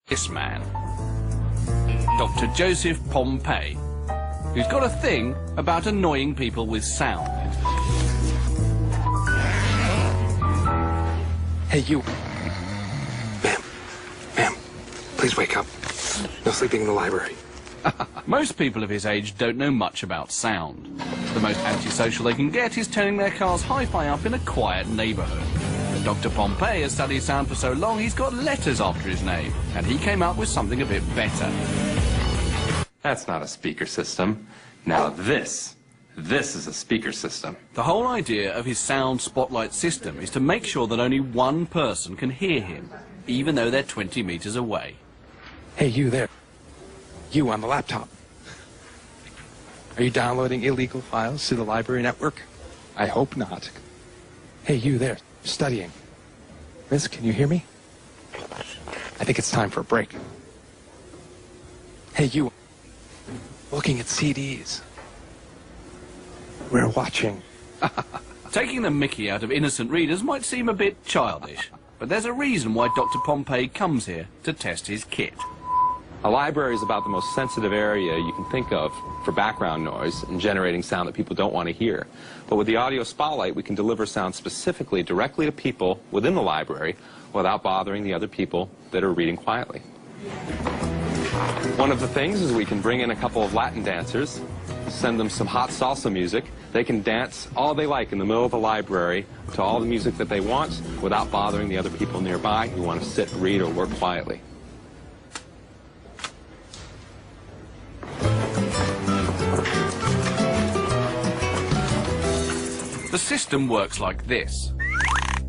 This man, Dr. Joseph Pompey, who's got a thing about annoying people with sound. Hey, you. Ma'am, please wake up. No sleeping in the library. Most people of his age don't know much about sound. The most antisocial they can get is turning their car's hi-fi up in a quiet neighborhood. But Dr. Pompey has studied sound for so long he's got letters after his name, and he came up with something a bit better. That's not a speaker system. Now this is a speaker system. The whole idea of his sound spotlight system is to make sure that only one person can hear him, even though they're 20 meters away. Hey, you there. You on the laptop. Are you downloading illegal files to the library network? I hope not. Hey, you there, studying. Miss, can you hear me? I think it's time for a break. Hey, you, looking at CDs. We're watching. Taking the mickey out of innocent readers might seem a bit childish, but there's a reason why Dr. Pompey comes here to test his kit. A library is about the most sensitive area you can think of for background noise and generating sound that people don't want to hear. But with the audio spotlight, we can deliver sound specifically directly to people within the library without bothering the other people that are reading quietly. One of the things is we can bring in a couple of Latin dancers, send them some hot salsa music. They can dance all they like in the middle of the library to all the music that they want without bothering the other people nearby who want to sit, read, or work quietly. The system works like this.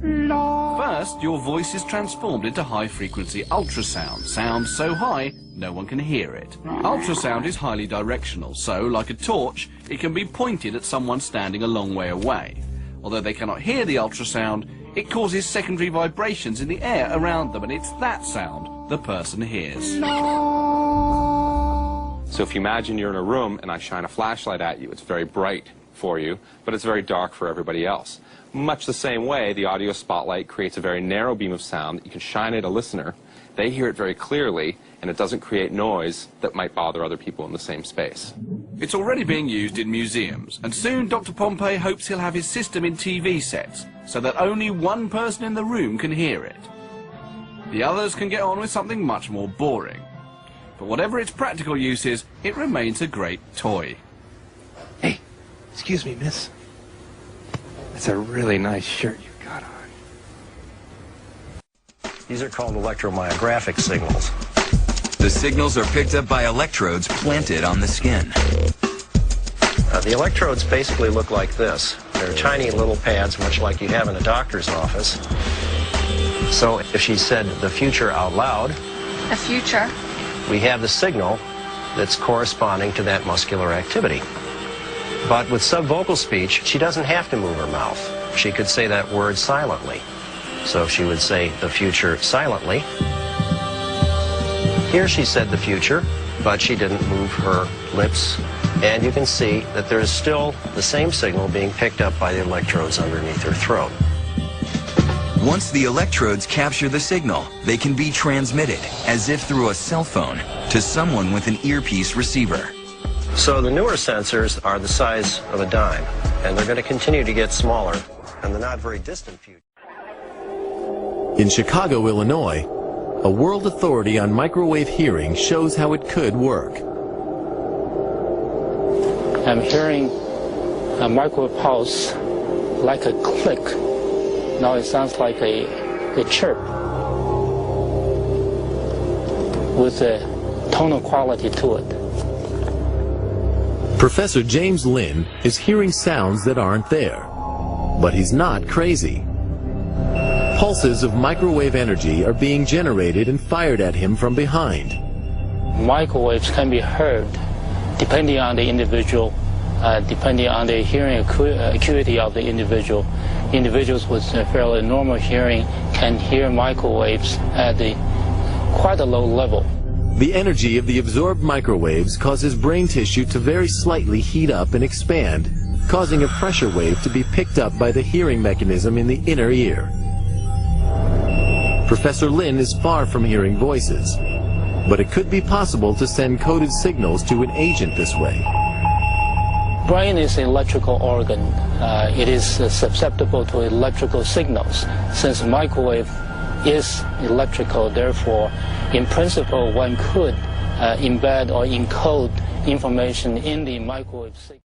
First, your voice is transformed into high-frequency ultrasound. Sound so high, no one can hear it. Ultrasound is highly directional, so, like a torch, it can be pointed at someone standing a long way away. Although they cannot hear the ultrasound, it causes secondary vibrations in the air around them, and it's that sound the person hears. So if you imagine you're in a room and I shine a flashlight at you, it's very bright for you, but it's very dark for everybody else. Much the same way, the audio spotlight creates a very narrow beam of sound that you can shine at a listener. They hear it very clearly, and it doesn't create noise that might bother other people in the same space. It's already being used in museums, and soon Dr. Pompey hopes he'll have his system in TV sets, so that only one person in the room can hear it. The others can get on with something much more boring. But whatever its practical use is, it remains a great toy. Hey, excuse me, miss. That's a really nice shirt you've got on. These are called electromyographic signals. The signals are picked up by electrodes planted on the skin. The electrodes basically look like this. They're tiny little pads, much like you have in a doctor's office. So if she said the future out loud, the future, we have the signal that's corresponding to that muscular activity. But with subvocal speech, she doesn't have to move her mouth. She could say that word silently. So if she would say the future silently, here she said the future, but she didn't move her lips. And you can see that there is still the same signal being picked up by the electrodes underneath her throat. Once the electrodes capture the signal, they can be transmitted, as if through a cell phone, to someone with an earpiece receiver. So the newer sensors are the size of a dime, and they're going to continue to get smaller in the not very distant future. In Chicago, Illinois, a world authority on microwave hearing shows how it could work. I'm hearing a microwave pulse like a click. Now it sounds like a chirp with a tonal quality to it. Professor James Lynn is hearing sounds that aren't there, but he's not crazy. Pulses of microwave energy are being generated and fired at him from behind. Microwaves can be heard depending on the individual, depending on the hearing acuity of the individual. Individuals with fairly normal hearing can hear microwaves at quite a low level. The energy of the absorbed microwaves causes brain tissue to very slightly heat up and expand, causing a pressure wave to be picked up by the hearing mechanism in the inner ear. Professor Lynn is far from hearing voices. but it could be possible to send coded signals to an agent this way. Brain is an electrical organ. It is susceptible to electrical signals. Since microwave is electrical, therefore, in principle, one could embed or encode information in the microwave signal.